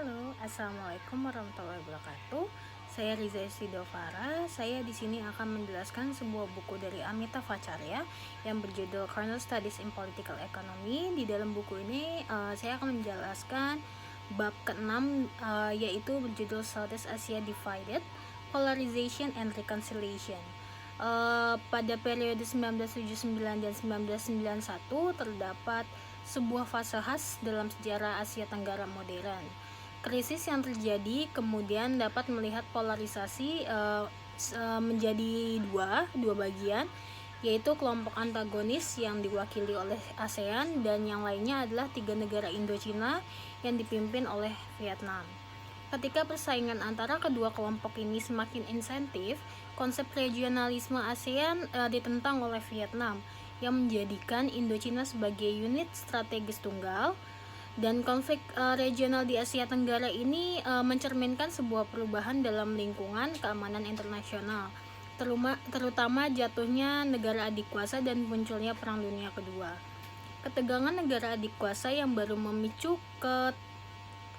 Halo, assalamualaikum warahmatullahi wabarakatuh. Saya Riza Sidovara. Saya di sini akan menjelaskan sebuah buku dari Amita Acharya yang berjudul Kernel Studies in Political Economy. Di dalam buku ini saya akan menjelaskan bab ke-6 yaitu berjudul Southeast Asia Divided, Polarization and Reconciliation. Pada periode 1979 dan 1991 terdapat sebuah fase khas dalam sejarah Asia Tenggara modern. Krisis yang terjadi kemudian dapat melihat polarisasi menjadi dua bagian, yaitu kelompok antagonis yang diwakili oleh ASEAN dan yang lainnya adalah 3 negara Indochina yang dipimpin oleh Vietnam. Ketika persaingan antara kedua kelompok ini semakin insentif, konsep regionalisme ASEAN ditentang oleh Vietnam yang menjadikan Indochina sebagai unit strategis tunggal. Dan konflik regional di Asia Tenggara ini mencerminkan sebuah perubahan dalam lingkungan keamanan internasional, terutama jatuhnya negara adik kuasa dan munculnya Perang Dunia Kedua. Ketegangan negara adik kuasa yang baru memicu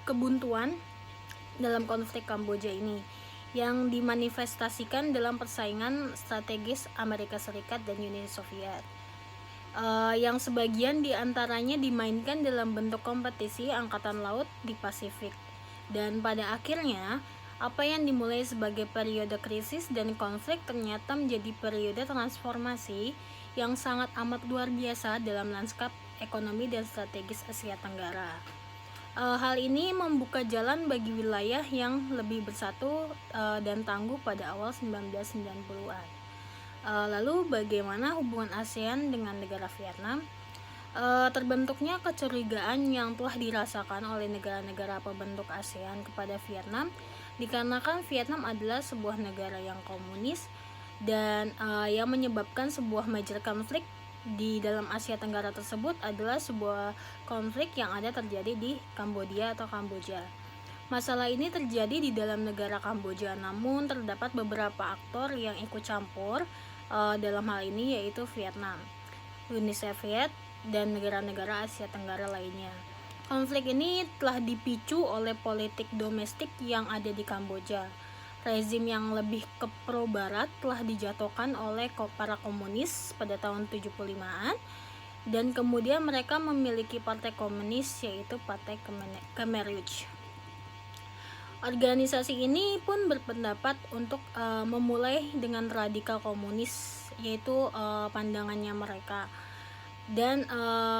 kebuntuan dalam konflik Kamboja ini, yang dimanifestasikan dalam persaingan strategis Amerika Serikat dan Uni Soviet. Yang sebagian diantaranya dimainkan dalam bentuk kompetisi angkatan laut di Pasifik. Dan pada akhirnya, apa yang dimulai sebagai periode krisis dan konflik ternyata menjadi periode transformasi yang sangat amat luar biasa dalam lanskap ekonomi dan strategis Asia Tenggara. Hal ini membuka jalan bagi wilayah yang lebih bersatu dan tangguh pada awal 1990-an. Lalu bagaimana hubungan ASEAN dengan negara Vietnam? Terbentuknya kecurigaan yang telah dirasakan oleh negara-negara pembentuk ASEAN kepada Vietnam dikarenakan Vietnam adalah sebuah negara yang komunis dan yang menyebabkan sebuah major konflik di dalam Asia Tenggara tersebut adalah sebuah konflik yang ada terjadi di Kamboja atau Kamboja. Masalah ini terjadi di dalam negara Kamboja, namun terdapat beberapa aktor yang ikut campur dalam hal ini, yaitu Vietnam, Uni Soviet, dan negara-negara Asia Tenggara lainnya. Konflik ini telah dipicu oleh politik domestik yang ada di Kamboja. Rezim yang lebih ke pro-barat telah dijatuhkan oleh para komunis pada tahun 75-an, dan kemudian mereka memiliki partai komunis, yaitu Partai Khmer-Rouge. Organisasi ini pun berpendapat untuk memulai dengan radikal komunis, yaitu pandangannya mereka, dan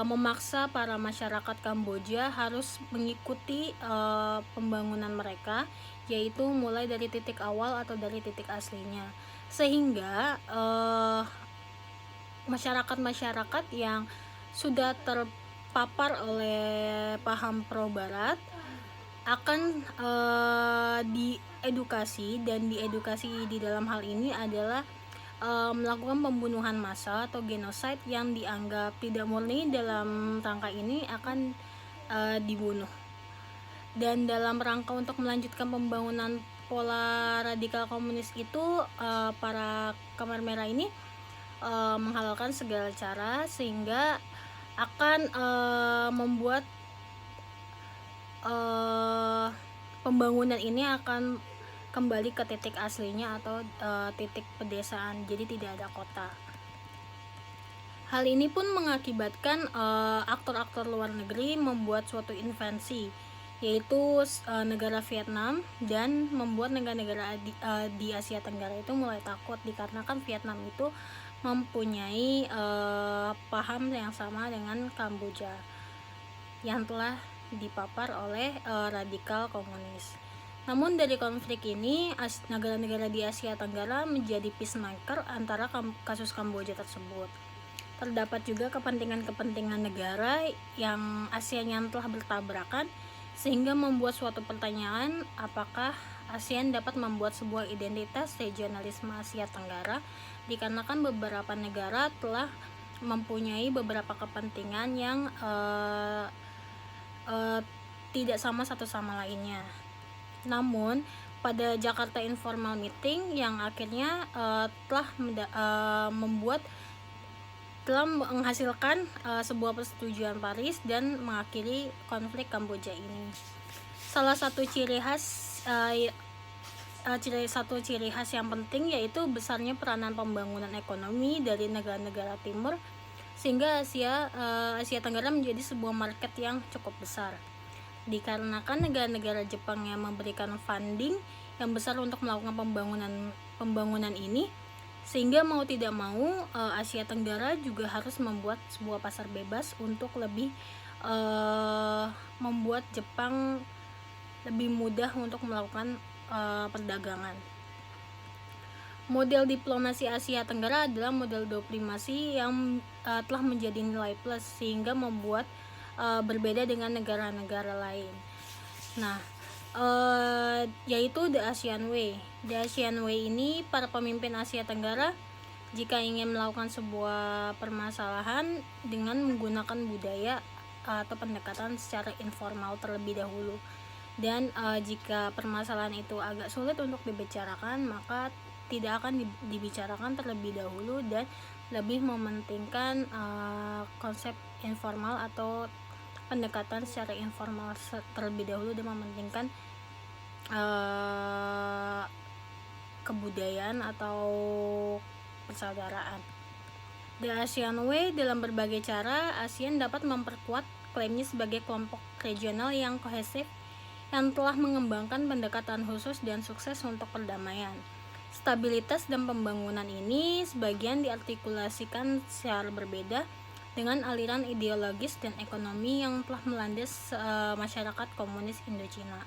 memaksa para masyarakat Kamboja harus mengikuti pembangunan mereka, yaitu mulai dari titik awal atau dari titik aslinya, sehingga masyarakat-masyarakat yang sudah terpapar oleh paham pro-barat akan diedukasi, dan diedukasi di dalam hal ini adalah melakukan pembunuhan massal atau genocide yang dianggap tidak murni dalam rangka ini akan dibunuh. Dan dalam rangka untuk melanjutkan pembangunan pola radikal komunis itu, para Khmer Merah ini menghalalkan segala cara sehingga akan membuat pembangunan ini akan kembali ke titik aslinya atau titik pedesaan, jadi tidak ada kota. Hal ini pun mengakibatkan aktor-aktor luar negeri membuat suatu invensi, yaitu negara Vietnam, dan membuat negara-negara di Asia Tenggara itu mulai takut dikarenakan Vietnam itu mempunyai paham yang sama dengan Kamboja yang telah dipapar oleh radikal komunis. Namun dari konflik ini, negara-negara di Asia Tenggara menjadi peacemaker antara kasus Kamboja tersebut. Terdapat juga kepentingan-kepentingan negara yang ASEAN yang telah bertabrakan, sehingga membuat suatu pertanyaan, apakah ASEAN dapat membuat sebuah identitas regionalisme Asia Tenggara, dikarenakan beberapa negara telah mempunyai beberapa kepentingan yang tidak sama satu sama lainnya. Namun pada Jakarta Informal Meeting yang akhirnya telah menghasilkan sebuah persetujuan Paris dan mengakhiri konflik Kamboja ini. salah satu ciri khas ciri khas yang penting yaitu besarnya peranan pembangunan ekonomi dari negara-negara timur, sehingga Asia Tenggara menjadi sebuah market yang cukup besar. Dikarenakan negara-negara Jepang yang memberikan funding yang besar untuk melakukan pembangunan ini, sehingga mau tidak mau Asia Tenggara juga harus membuat sebuah pasar bebas untuk lebih membuat Jepang lebih mudah untuk melakukan perdagangan. Model diplomasi Asia Tenggara adalah model diplomasi yang telah menjadi nilai plus sehingga membuat berbeda dengan negara-negara lain. Nah, yaitu The ASEAN Way. The ASEAN Way ini para pemimpin Asia Tenggara jika ingin melakukan sebuah permasalahan dengan menggunakan budaya atau pendekatan secara informal terlebih dahulu. Dan jika permasalahan itu agak sulit untuk dibicarakan, maka tidak akan dibicarakan terlebih dahulu dan lebih mementingkan konsep informal atau pendekatan secara informal terlebih dahulu dan mementingkan kebudayaan atau persaudaraan. The ASEAN Way, dalam berbagai cara ASEAN dapat memperkuat klaimnya sebagai kelompok regional yang kohesif yang telah mengembangkan pendekatan khusus dan sukses untuk perdamaian. Stabilitas dan pembangunan ini sebagian diartikulasikan secara berbeda dengan aliran ideologis dan ekonomi yang telah melandas masyarakat komunis Indochina.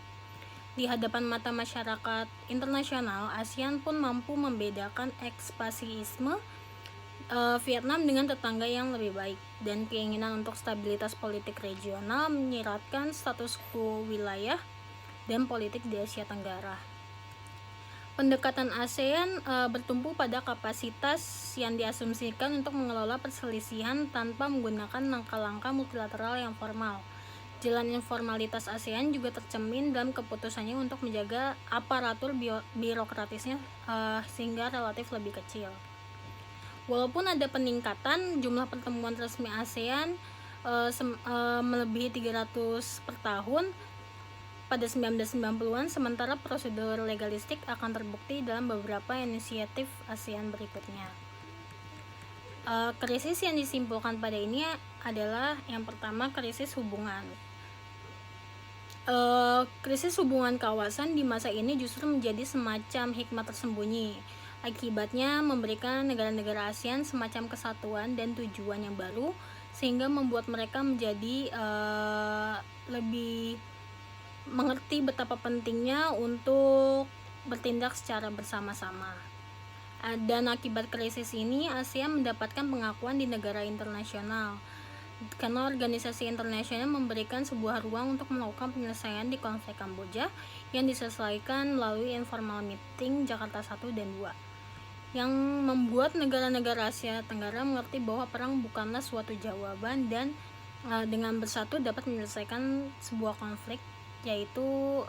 Di hadapan mata masyarakat internasional, ASEAN pun mampu membedakan ekspasisme Vietnam dengan tetangga yang lebih baik, dan keinginan untuk stabilitas politik regional menyiratkan status quo wilayah dan politik di Asia Tenggara. Pendekatan ASEAN bertumpu pada kapasitas yang diasumsikan untuk mengelola perselisihan tanpa menggunakan langkah-langkah multilateral yang formal. Jalan informalitas ASEAN juga tercermin dalam keputusannya untuk menjaga aparatur birokratisnya sehingga relatif lebih kecil. Walaupun ada peningkatan jumlah pertemuan resmi ASEAN melebihi 300 per tahun pada 1990-an, sementara prosedur legalistik akan terbukti dalam beberapa inisiatif ASEAN berikutnya. Krisis yang disimpulkan pada ini adalah yang pertama, krisis hubungan. Krisis hubungan kawasan di masa ini justru menjadi semacam hikmat tersembunyi. Akibatnya memberikan negara-negara ASEAN semacam kesatuan dan tujuan yang baru, sehingga membuat mereka menjadi lebih mengerti betapa pentingnya untuk bertindak secara bersama-sama. Dan akibat krisis ini, ASEAN mendapatkan pengakuan di negara internasional karena organisasi internasional memberikan sebuah ruang untuk melakukan penyelesaian di konflik Kamboja yang diselesaikan melalui informal meeting Jakarta 1 dan 2, yang membuat negara-negara Asia Tenggara mengerti bahwa perang bukanlah suatu jawaban dan dengan bersatu dapat menyelesaikan sebuah konflik, yaitu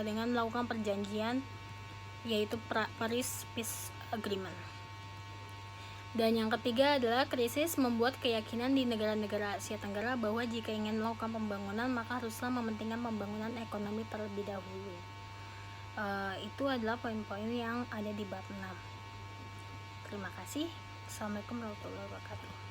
dengan melakukan perjanjian yaitu Paris Peace Agreement. Dan yang ketiga adalah krisis membuat keyakinan di negara-negara Asia Tenggara bahwa jika ingin melakukan pembangunan maka haruslah mementingkan pembangunan ekonomi terlebih dahulu. Itu adalah poin-poin yang ada di bab 6. Terima kasih. Assalamualaikum warahmatullahi wabarakatuh.